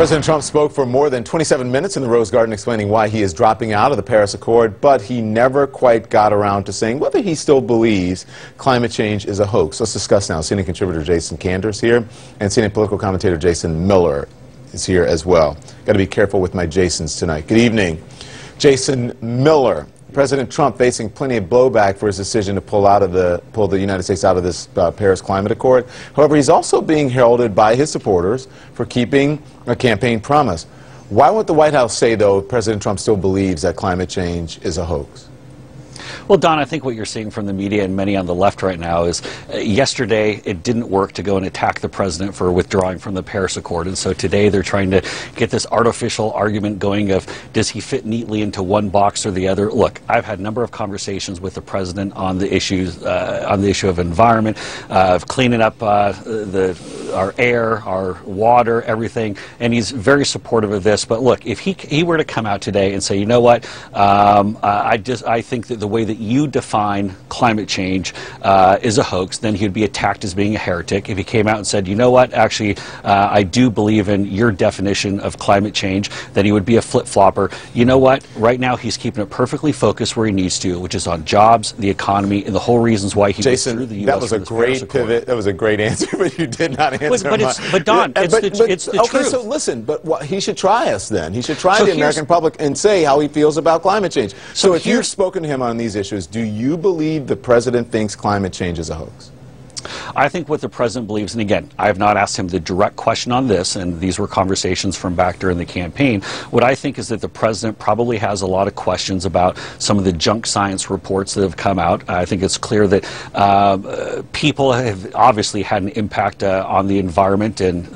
President Trump spoke for more than 27 minutes in the Rose Garden explaining why he is dropping out of the Paris Accord, but he never quite got around to saying whether he still believes climate change is a hoax. Let's discuss now. CNN contributor Jason Kander is here, and CNN political commentator Jason Miller is here as well. Got to be careful with my Jasons tonight. Good evening. Jason Miller. President Trump facing plenty of blowback for his decision to pull the United States out of this Paris Climate Accord. However, he's also being heralded by his supporters for keeping a campaign promise. Why won't the White House say, though, President Trump still believes that climate change is a hoax? Well, Don, I think what you're seeing from the media and many on the left right now is yesterday it didn't work to go and attack the president for withdrawing from the Paris Accord. And so today they're trying to get this artificial argument going of does he fit neatly into one box or the other. Look, I've had a number of conversations with the president on the issues, on the issue of environment, of cleaning up our air, our water, everything. And he's very supportive of this. But look, if he were to come out today and say, you know what, I think that the way that you define climate change is a hoax, then he'd be attacked as being a heretic. If he came out and said, you know what, actually, I do believe in your definition of climate change, then he would be a flip-flopper. You know what, right now he's keeping it perfectly focused where he needs to, which is on jobs, the economy, and the whole reasons why he withdrew the U.S. That was a great pivot. That was a great answer, but you did not answer But Don, it's the okay, truth. so listen, but he should try us then. He should try the American public and say how he feels about climate change. So if you've spoken to him on these issues, do you believe the president thinks climate change is a hoax? I think what the president believes, and again, I have not asked him the direct question on this, and these were conversations from back during the campaign. What I think is that the president probably has a lot of questions about some of the junk science reports that have come out. I think it's clear that people have obviously had an impact on the environment and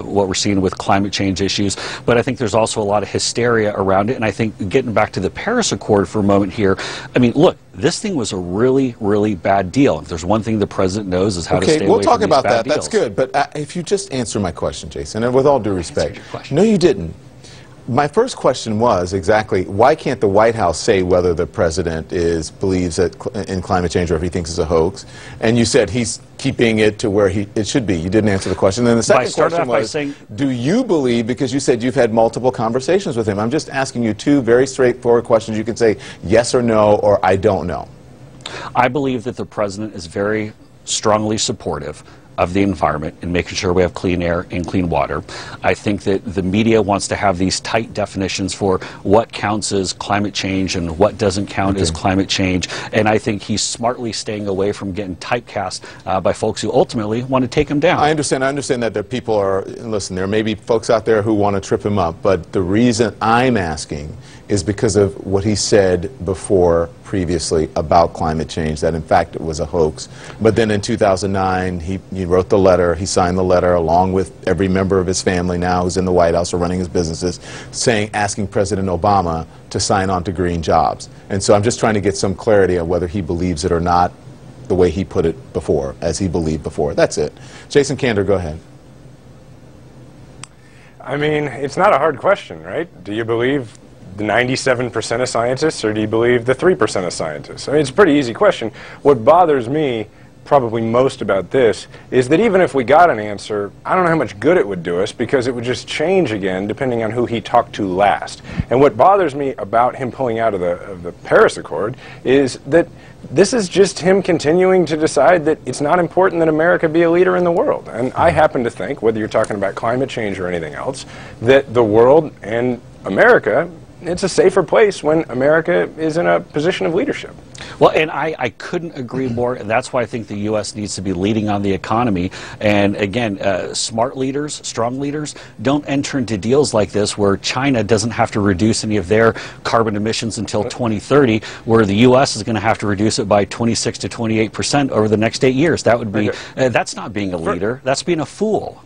what we're seeing with climate change issues, but I think there's also a lot of hysteria around it, and I think getting back to the Paris Accord for a moment here, I mean, look, this thing was a really, really bad deal. If there's one thing the president knows is how to stay away from these bad deals. Okay, we'll talk about that. That's good. But if you just answer my question, Jason, and with all due respect. No, you didn't. My first question was exactly why can't the White House say whether the president believes in climate change or if he thinks it's a hoax? And you said he's keeping it to where it should be. You didn't answer the question. And then the second question was, do you believe, because you said you've had multiple conversations with him, I'm just asking you two very straightforward questions. You can say yes or no or I don't know. I believe that the president is very strongly supportive of the environment and making sure we have clean air and clean water. I think that the media wants to have these tight definitions for what counts as climate change and what doesn't count as climate change, and I think he's smartly staying away from getting typecast by folks who ultimately want to take him down. I understand that there are people listen, there may be folks out there who want to trip him up, but the reason I'm asking is because of what he said previously about climate change, that in fact it was a hoax. But then in 2009, he wrote the letter, he signed the letter along with every member of his family now who's in the White House or running his businesses, asking President Obama to sign on to green jobs. And so I'm just trying to get some clarity on whether he believes it or not, the way he put it before, as he believed before. That's it. Jason Kander, go ahead. I mean, it's not a hard question, right? Do you believe the 97% of scientists, or do you believe the 3% of scientists? I mean, it's a pretty easy question. What bothers me probably most about this is that even if we got an answer, I don't know how much good it would do us because it would just change again depending on who he talked to last. And what bothers me about him pulling out of the Paris Accord is that this is just him continuing to decide that it's not important that America be a leader in the world. And I happen to think, whether you're talking about climate change or anything else, that the world and America, it's a safer place when America is in a position of leadership. Well, and I couldn't agree more, and that's why I think the U.S. needs to be leading on the economy. And again, smart leaders, strong leaders, don't enter into deals like this where China doesn't have to reduce any of their carbon emissions until 2030, where the U.S. is going to have to reduce it by 26 to 28% over the next 8 years. That would be, that's not being a leader, that's being a fool.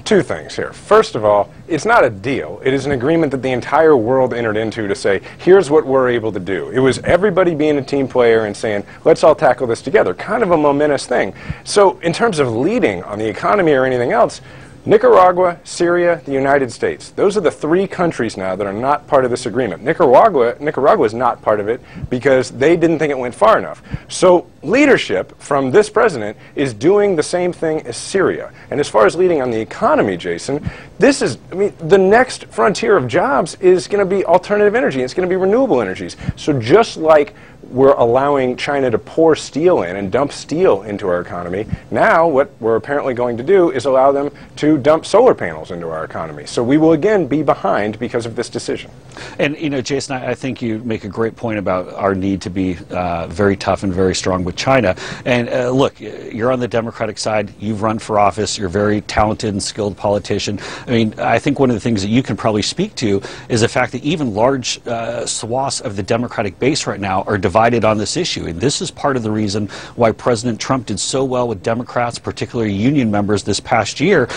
Two things here. First of all, it's not a deal. It is an agreement that the entire world entered into to say, here's what we're able to do. It was everybody being a team player and saying, let's all tackle this together. Kind of a momentous thing. So in terms of leading on the economy or anything else, Nicaragua, Syria, the United States. Those are the three countries now that are not part of this agreement. Nicaragua is not part of it because they didn't think it went far enough. So leadership from this president is doing the same thing as Syria. And as far as leading on the economy, Jason, this is, I mean, the next frontier of jobs is going to be alternative energy. It's going to be renewable energies. So just like we're allowing China to pour steel in and dump steel into our economy, now what we're apparently going to do is allow them to dump solar panels into our economy. So we will again be behind because of this decision. And, you know, Jason, I think you make a great point about our need to be very tough and very strong with China. And look, you're on the Democratic side. You've run for office. You're a very talented and skilled politician. I mean, I think one of the things that you can probably speak to is the fact that even large swaths of the Democratic base right now are divided on this issue. And this is part of the reason why President Trump did so well with Democrats, particularly union members, this past year,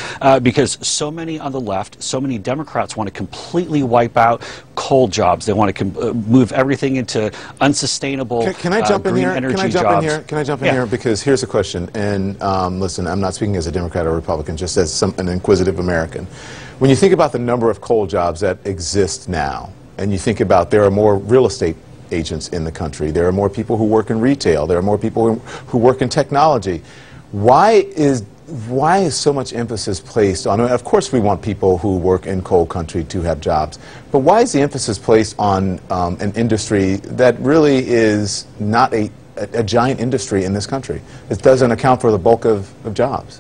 because so many on the left, so many Democrats want to completely wipe out coal jobs. They want to move everything into unsustainable Can I jump in green here? energy Can I jump jobs. in here? Can I jump in here? Because here's a question. And listen, I'm not speaking as a Democrat or Republican, just as an inquisitive American. When you think about the number of coal jobs that exist now, and you think about there are more real estate agents in the country, there are more people who work in retail, there are more people who work in technology. Why is so much emphasis placed on, of course we want people who work in coal country to have jobs, but why is the emphasis placed on an industry that really is not a giant industry in this country? It doesn't account for the bulk of jobs.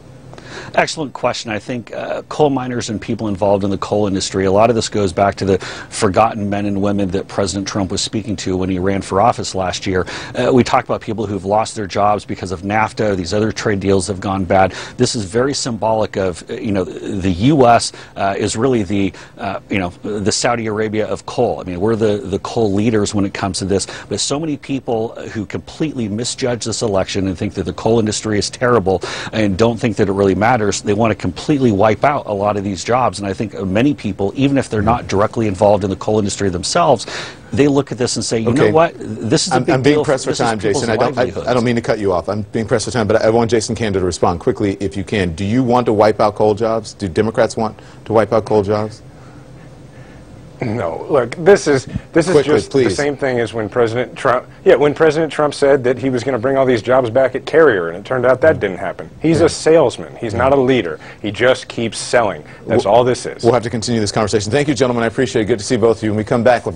Excellent question. I think coal miners and people involved in the coal industry, a lot of this goes back to the forgotten men and women that President Trump was speaking to when he ran for office last year. We talk about people who've lost their jobs because of NAFTA. These other trade deals have gone bad. This is very symbolic of, you know, the U.S. Is really the, you know, the Saudi Arabia of coal. I mean, we're the coal leaders when it comes to this. But so many people who completely misjudge this election and think that the coal industry is terrible and don't think that it really matters. They want to completely wipe out a lot of these jobs. And I think many people, even if they're not directly involved in the coal industry themselves, they look at this and say, you know what, this is a big deal. I'm being pressed for time, Jason. I don't mean to cut you off. I'm being pressed for time, but I want Jason Kander to respond quickly if you can. Do you want to wipe out coal jobs? Do Democrats want to wipe out coal jobs? No, look, this is Quickly, just please. the same thing as when President Trump, when President Trump said that he was going to bring all these jobs back at Carrier, and it turned out that didn't happen. He's a salesman. He's not a leader. He just keeps selling. That's all this is. We'll have to continue this conversation. Thank you, gentlemen. I appreciate it. Good to see both of you. When we come back,